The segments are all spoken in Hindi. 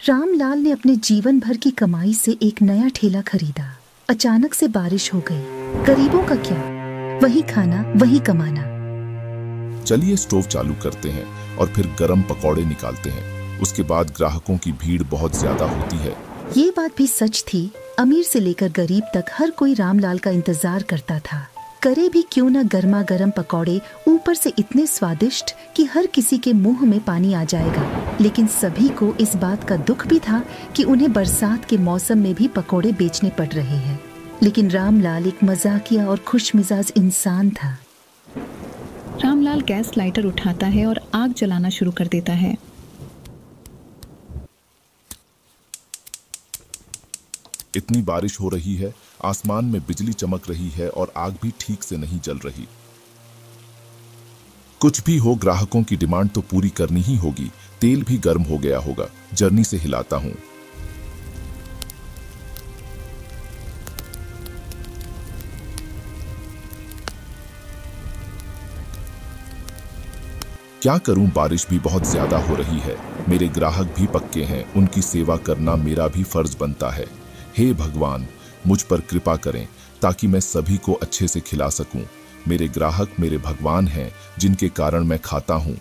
रामलाल ने अपने जीवन भर की कमाई से एक नया ठेला खरीदा। अचानक से बारिश हो गई। गरीबों का क्या, वही खाना वही कमाना। चलिए स्टोव चालू करते हैं और फिर गरम पकौड़े निकालते हैं। उसके बाद ग्राहकों की भीड़ बहुत ज्यादा होती है। ये बात भी सच थी। अमीर से लेकर गरीब तक हर कोई रामलाल का इंतजार करता था। करे भी क्यों न गर्मा गर्म पकौड़े, ऊपर से इतने स्वादिष्ट कि हर किसी के मुंह में पानी आ जाएगा। लेकिन सभी को इस बात का दुख भी था कि उन्हें बरसात के मौसम में भी पकौड़े बेचने पड़ रहे हैं। लेकिन रामलाल एक मजाकिया और खुशमिजाज इंसान था। रामलाल गैस लाइटर उठाता है और आग जलाना शुरू कर देता है। इतनी बारिश हो रही है, आसमान में बिजली चमक रही है और आग भी ठीक से नहीं जल रही। कुछ भी हो, ग्राहकों की डिमांड तो पूरी करनी ही होगी। तेल भी गर्म हो गया होगा। जर्नी से हिलाता हूं। क्या करूं, बारिश भी बहुत ज्यादा हो रही है। मेरे ग्राहक भी पक्के हैं, उनकी सेवा करना मेरा भी फर्ज बनता है। हे भगवान, मुझ पर कृपा करें ताकि मैं सभी को अच्छे से खिला सकूं। मेरे ग्राहक मेरे भगवान हैं जिनके कारण मैं खाता हूं।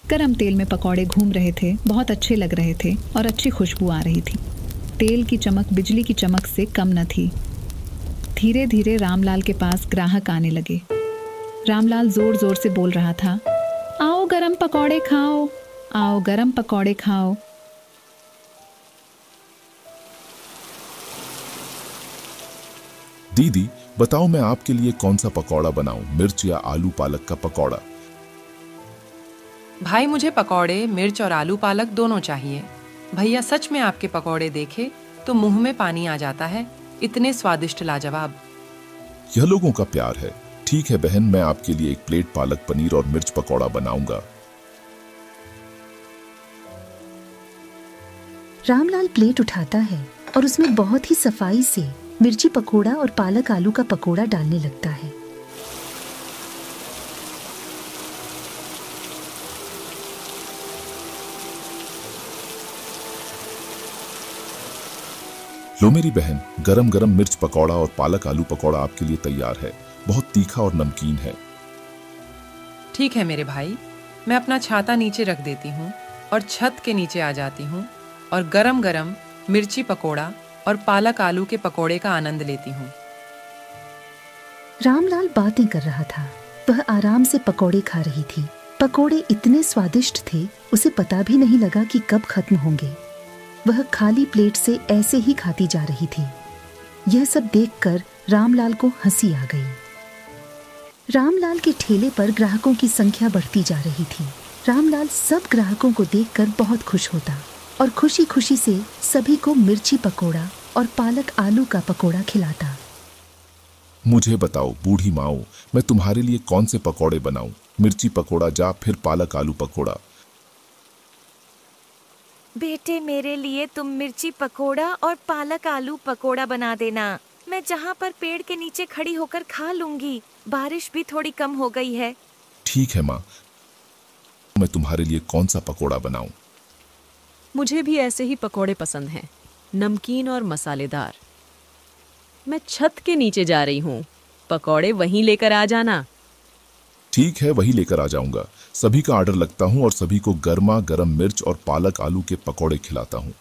गरम तेल में पकौड़े घूम रहे थे, बहुत अच्छे लग रहे थे और अच्छी खुशबू आ रही थी। तेल की चमक बिजली की चमक से कम न थी। धीरे धीरे रामलाल के पास ग्राहक आने लगे। रामलाल जोर जोर से बोल रहा था, आओ गरम पकौड़े खाओ, आओ गरम पकौड़े खाओ। दीदी बताओ, मैं आपके लिए कौन सा पकौड़ा बनाऊं, मिर्च या आलू पालक का पकौड़ा? भाई मुझे पकौड़े, मिर्च और आलू पालक दोनों चाहिए। भैया सच में आपके पकौड़े देखे तो मुंह में पानी आ जाता है, इतने स्वादिष्ट लाजवाब। यह लोगों का प्यार है। ठीक है बहन, मैं आपके लिए एक प्लेट पालक पनीर और मिर्च पकौड़ा बनाऊंगा। रामलाल प्लेट उठाता है और उसमें बहुत ही सफाई से मिर्ची पकोड़ा और पालक आलू का पकोड़ा डालने लगता है। लो मेरी बहन, गरम गरम मिर्च पकौड़ा और पालक आलू पकौड़ा आपके लिए तैयार है। बहुत तीखा और नमकीन है। ठीक है मेरे भाई, मैं अपना छाता नीचे रख देती हूँ और छत के नीचे आ जाती हूँ और गरम गरम मिर्ची पकोड़ा और पालक आलू के पकोड़े का आनंद लेती हूँ। रामलाल बातें कर रहा था, वह आराम से पकोड़े खा रही थी। पकोड़े इतने स्वादिष्ट थे, उसे पता भी नहीं लगा कि कब खत्म होंगे। वह खाली प्लेट से ऐसे ही खाती जा रही थी। यह सब देखकर रामलाल को हंसी आ गई। रामलाल के ठेले पर ग्राहकों की संख्या बढ़ती जा रही थी। रामलाल सब ग्राहकों को देखकर बहुत खुश होता और खुशी खुशी से सभी को मिर्ची पकोड़ा और पालक आलू का पकोड़ा खिलाता। मुझे बताओ बूढ़ी माओ, मैं तुम्हारे लिए कौन से पकोड़े बनाऊं, मिर्ची पकोड़ा या फिर पालक आलू पकोड़ा? बेटे मेरे लिए तुम मिर्ची पकोड़ा और पालक आलू पकोड़ा बना देना। मैं जहाँ पर पेड़ के नीचे खड़ी होकर खा लूंगी। बारिश भी थोड़ी कम हो गई है। ठीक है माँ, मैं तुम्हारे लिए कौन सा पकोड़ा बनाऊं? मुझे भी ऐसे ही पकोड़े पसंद हैं, नमकीन और मसालेदार। मैं छत के नीचे जा रही हूँ, पकोड़े वहीं लेकर आ जाना। ठीक है, वही लेकर आ जाऊंगा। सभी का ऑर्डर लगता हूँ और सभी को गर्मा गर्म मिर्च और पालक आलू के पकोड़े खिलाता हूँ।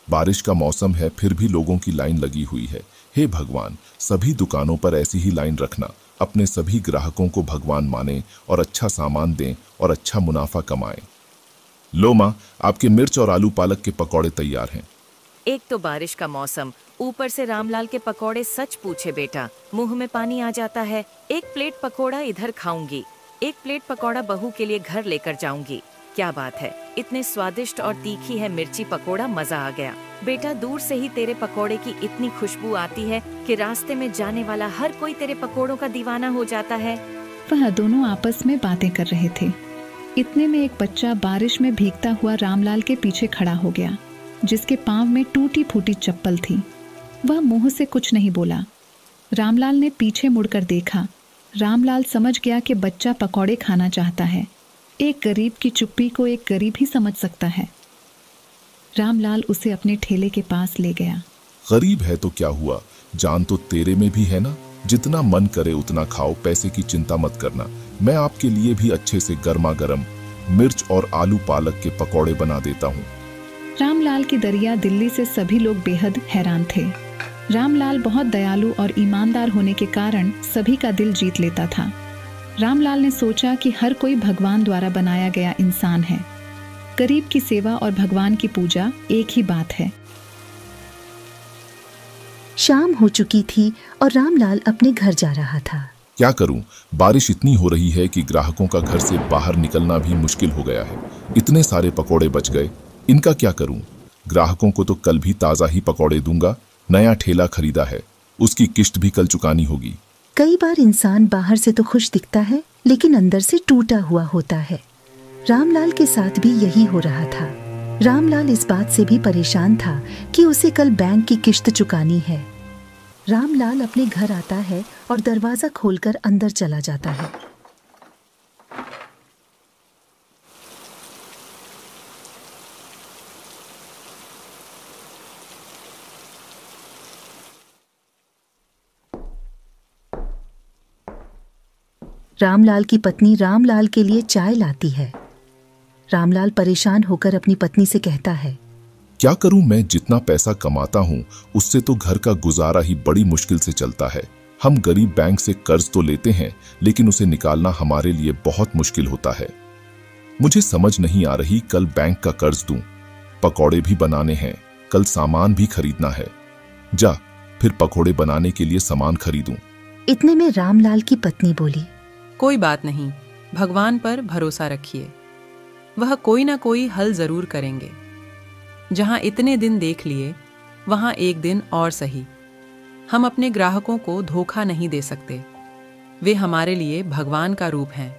बारिश का मौसम है, फिर भी लोगों की लाइन लगी हुई है। हे भगवान, सभी दुकानों पर ऐसी ही लाइन रखना। अपने सभी ग्राहकों को भगवान माने और अच्छा सामान दें और अच्छा मुनाफा कमाएं। लो माँ, आपके मिर्च और आलू पालक के पकौड़े तैयार हैं। एक तो बारिश का मौसम, ऊपर से रामलाल के पकोड़े, सच पूछे बेटा मुंह में पानी आ जाता है। एक प्लेट पकोड़ा इधर खाऊंगी, एक प्लेट पकोड़ा बहू के लिए घर लेकर जाऊंगी। क्या बात है, इतने स्वादिष्ट और तीखी है मिर्ची पकोड़ा, मजा आ गया। बेटा दूर से ही तेरे पकोड़े की इतनी खुशबू आती है कि रास्ते में जाने वाला हर कोई तेरे पकोड़ों का दीवाना हो जाता है। वह दोनों आपस में बातें कर रहे थे। इतने में एक बच्चा बारिश में भीगता हुआ रामलाल के पीछे खड़ा हो गया, जिसके पांव में टूटी फूटी चप्पल थी। वह मुंह से कुछ नहीं बोला। रामलाल ने पीछे मुड़कर देखा रामलाल समझ गया कि बच्चा पकौड़े खाना चाहता है। एक गरीब की चुप्पी को एक गरीब ही समझ सकता है। रामलाल उसे अपने ठेले के पास ले गया। गरीब है तो क्या हुआ, जान तो तेरे में भी है ना। जितना मन करे उतना खाओ, पैसे की चिंता मत करना। मैं आपके लिए भी अच्छे से गर्मा गर्म मिर्च और आलू पालक के पकौड़े बना देता हूँ। रामलाल की दरिया दिल्ली से सभी लोग बेहद हैरान थे। रामलाल बहुत दयालु और ईमानदार होने के कारण सभी का दिल जीत लेता था। रामलाल ने सोचा कि हर कोई भगवान द्वारा बनाया गया इंसान है। गरीब की सेवा और भगवान की पूजा एक ही बात है। शाम हो चुकी थी और रामलाल अपने घर जा रहा था। क्या करूं, बारिश इतनी हो रही है कि ग्राहकों का घर से बाहर निकलना भी मुश्किल हो गया है। इतने सारे पकौड़े बच गए, इनका क्या करूं? ग्राहकों को तो कल भी ताज़ा ही पकौड़े दूंगा। नया ठेला खरीदा है, उसकी किश्त भी कल चुकानी होगी। कई बार इंसान बाहर से तो खुश दिखता है लेकिन अंदर से टूटा हुआ होता है। रामलाल के साथ भी यही हो रहा था। रामलाल इस बात से भी परेशान था कि उसे कल बैंक की किश्त चुकानी है। रामलाल अपने घर आता है और दरवाजा खोलकर अंदर चला जाता है। रामलाल की पत्नी रामलाल के लिए चाय लाती है। रामलाल परेशान होकर अपनी पत्नी से कहता है, क्या करूं, मैं जितना पैसा कमाता हूं उससे तो घर का गुजारा ही बड़ी मुश्किल से चलता है। हम गरीब बैंक से कर्ज तो लेते हैं लेकिन उसे निकालना हमारे लिए बहुत मुश्किल होता है। मुझे समझ नहीं आ रही कल बैंक का कर्ज दूं, पकौड़े भी बनाने हैं, कल सामान भी खरीदना है। जा फिर पकौड़े बनाने के लिए सामान खरीदूं। इतने में रामलाल की पत्नी बोली, कोई बात नहीं, भगवान पर भरोसा रखिए, वह कोई ना कोई हल जरूर करेंगे। जहां इतने दिन देख लिए वहां एक दिन और सही। हम अपने ग्राहकों को धोखा नहीं दे सकते, वे हमारे लिए भगवान का रूप हैं।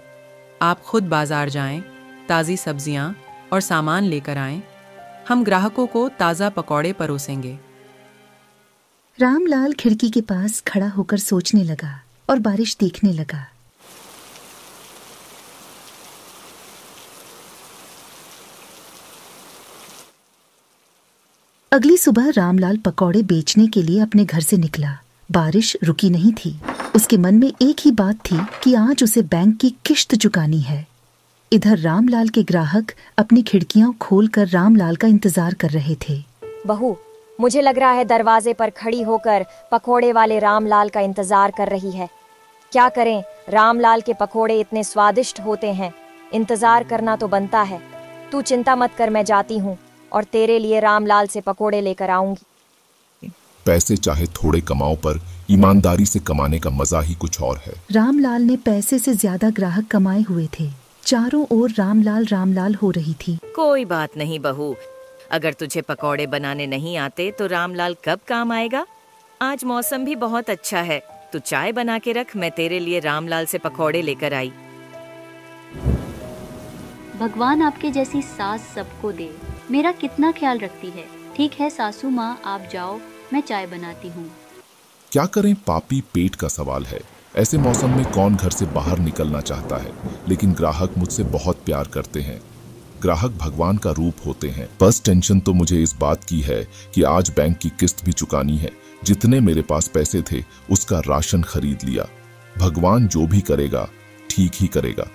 आप खुद बाजार जाएं, ताज़ी सब्जियां और सामान लेकर आएं, हम ग्राहकों को ताज़ा पकौड़े परोसेंगे। रामलाल खिड़की के पास खड़ा होकर सोचने लगा और बारिश देखने लगा। अगली सुबह रामलाल पकौड़े बेचने के लिए अपने घर से निकला। बारिश रुकी नहीं थी। उसके मन में एक ही बात थी कि आज उसे बैंक की किश्त चुकानी है। इधर रामलाल के ग्राहक अपनी खिड़कियां खोलकर रामलाल का इंतजार कर रहे थे। बहू, मुझे लग रहा है दरवाजे पर खड़ी होकर पकोड़े वाले रामलाल का इंतजार कर रही है। क्या करें, रामलाल के पकोड़े इतने स्वादिष्ट होते हैं, इंतजार करना तो बनता है। तू चिंता मत कर, मैं जाती हूँ और तेरे लिए रामलाल से पकोड़े लेकर आऊंगी। पैसे चाहे थोड़े कमाओ पर ईमानदारी से कमाने का मजा ही कुछ और है। रामलाल ने पैसे से ज्यादा ग्राहक कमाए हुए थे। चारों ओर रामलाल रामलाल हो रही थी। कोई बात नहीं बहू, अगर तुझे पकौड़े बनाने नहीं आते तो रामलाल कब काम आएगा। आज मौसम भी बहुत अच्छा है, तू चाय बना के रख, मैं तेरे लिए रामलाल से पकौड़े लेकर आई। भगवान आपके जैसी सास सबको दे, मेरा कितना ख्याल रखती है। ठीक है सासू माँ, आप जाओ, मैं चाय बनाती हूँ। क्या करें, पापी पेट का सवाल है। ऐसे मौसम में कौन घर से बाहर निकलना चाहता है, लेकिन ग्राहक मुझसे बहुत प्यार करते हैं। ग्राहक भगवान का रूप होते हैं। बस टेंशन तो मुझे इस बात की है कि आज बैंक की किस्त भी चुकानी है। जितने मेरे पास पैसे थे उसका राशन खरीद लिया। भगवान जो भी करेगा ठीक ही करेगा।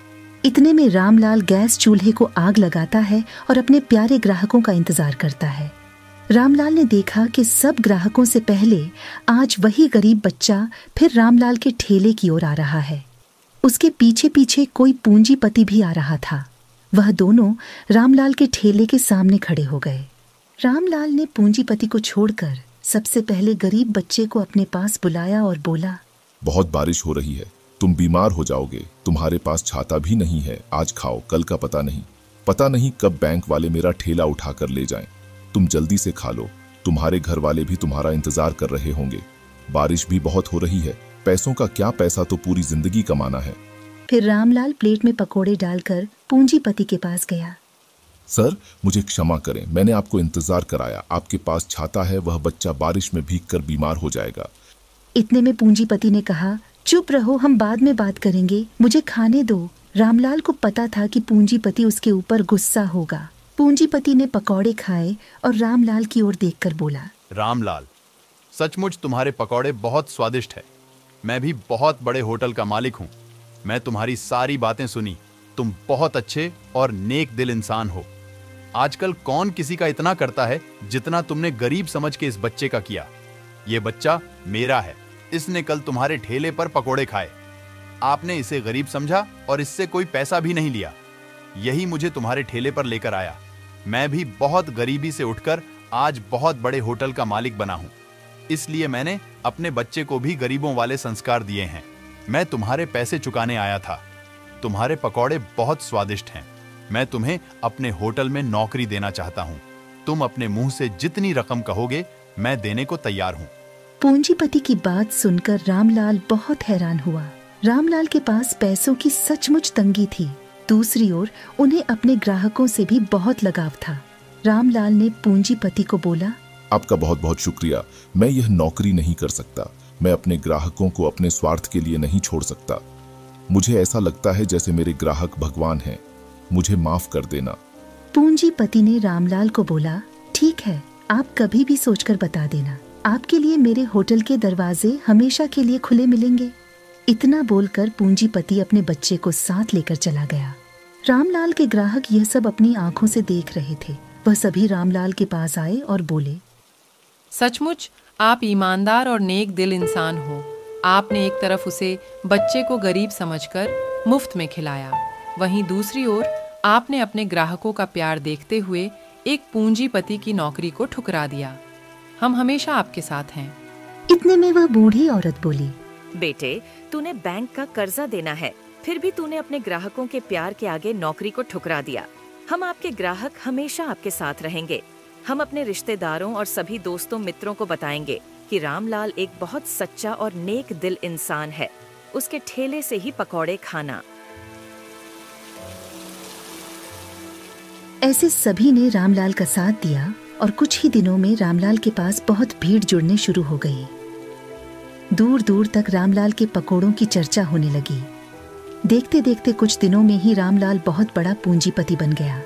इतने में रामलाल गैस चूल्हे को आग लगाता है और अपने प्यारे ग्राहकों का इंतजार करता है। रामलाल ने देखा कि सब ग्राहकों से पहले आज वही गरीब बच्चा फिर रामलाल के ठेले की ओर आ रहा है। उसके पीछे पीछे कोई पूंजीपति भी आ रहा था। वह दोनों रामलाल के ठेले के सामने खड़े हो गए। रामलाल ने पूंजीपति को छोड़कर सबसे पहले गरीब बच्चे को अपने पास बुलाया और बोला, बहुत बारिश हो रही है, तुम बीमार हो जाओगे। तुम्हारे पास छाता भी नहीं है, आज खाओ, कल का पता नहीं कब बैंक वाले मेरा ठेला उठा कर ले जाएं। तुम जल्दी से खा लो, तुम्हारे घर वाले भी तुम्हारा इंतजार कर रहे होंगे। बारिश भी बहुत हो रही है, पैसों का क्या, पैसा तो पूरी जिंदगी कमाना है। फिर रामलाल प्लेट में पकोड़े डालकर पूंजीपति के पास गया। सर, मुझे क्षमा करें, मैंने आपको इंतजार कराया। आपके पास छाता है, वह बच्चा बारिश में भीगकर बीमार हो जाएगा। इतने में पूंजीपति ने कहा, चुप रहो, हम बाद में बात करेंगे, मुझे खाने दो। रामलाल को पता था कि पूंजीपति उसके ऊपर गुस्सा होगा। पूंजीपति ने पकौड़े खाए और रामलाल की ओर देखकर बोला, रामलाल, सचमुच तुम्हारे पकौड़े बहुत स्वादिष्ट है। मैं भी बहुत बड़े होटल का मालिक हूँ। मैं तुम्हारी सारी बातें सुनी। तुम बहुत अच्छे और नेक दिल इंसान हो। आजकल कौन किसी का इतना करता है जितना तुमने गरीब समझ के इस बच्चे का किया। ये बच्चा मेरा है। इसने कल तुम्हारे ठेले पर पकोड़े खाए। आपने इसे गरीब समझा और इससे कोई पैसा भी नहीं लिया। यही मुझे तुम्हारे ठेले पर लेकर आया। मैं भी बहुत गरीबी से उठकर आज बहुत बड़े होटल का मालिक बना हूं। इसलिए मैंने अपने बच्चे को भी गरीबों वाले संस्कार दिए हैं। मैं तुम्हारे पैसे चुकाने आया था। तुम्हारे पकौड़े बहुत स्वादिष्ट हैं। मैं तुम्हें अपने होटल में नौकरी देना चाहता हूं। तुम अपने मुंह से जितनी रकम कहोगे मैं देने को तैयार हूं। पूंजीपति की बात सुनकर रामलाल बहुत हैरान हुआ। रामलाल के पास पैसों की सचमुच तंगी थी। दूसरी ओर उन्हें अपने ग्राहकों से भी बहुत लगाव था। रामलाल ने पूंजीपति को बोला, आपका बहुत बहुत शुक्रिया। मैं यह नौकरी नहीं कर सकता। मैं अपने ग्राहकों को अपने स्वार्थ के लिए नहीं छोड़ सकता। मुझे ऐसा लगता है जैसे मेरे ग्राहक भगवान हैं। मुझे माफ कर देना। पूंजीपति ने रामलाल को बोला, ठीक है, आप कभी भी सोचकर बता देना। आपके लिए मेरे होटल के दरवाजे हमेशा के लिए खुले मिलेंगे। इतना बोलकर पूंजीपति अपने बच्चे को साथ लेकर चला गया। रामलाल के ग्राहक यह सब अपनी आंखों से देख रहे थे। वह सभी रामलाल के पास आए और बोले, सचमुच आप ईमानदार और नेक दिल इंसान हो। आपने एक तरफ उसे बच्चे को गरीब समझकर मुफ्त में खिलाया, वहीं दूसरी ओर आपने अपने ग्राहकों का प्यार देखते हुए एक पूंजीपति की नौकरी को ठुकरा दिया। हम हमेशा आपके साथ हैं। इतने में वह बूढ़ी औरत बोली, बेटे, तूने बैंक का कर्जा देना है, फिर भी तूने अपने ग्राहकों के प्यार के आगे नौकरी को ठुकरा दिया। हम आपके ग्राहक हमेशा आपके साथ रहेंगे। हम अपने रिश्तेदारों और सभी दोस्तों मित्रों को बताएंगे कि रामलाल एक बहुत सच्चा और नेक दिल इंसान है। उसके ठेले से ही पकौड़े खाना। ऐसे सभी ने रामलाल का साथ दिया और कुछ ही दिनों में रामलाल के पास बहुत भीड़ जुड़ने शुरू हो गई। दूर दूर तक रामलाल के पकोड़ों की चर्चा होने लगी। देखते देखते कुछ दिनों में ही रामलाल बहुत बड़ा पूंजीपति बन गया।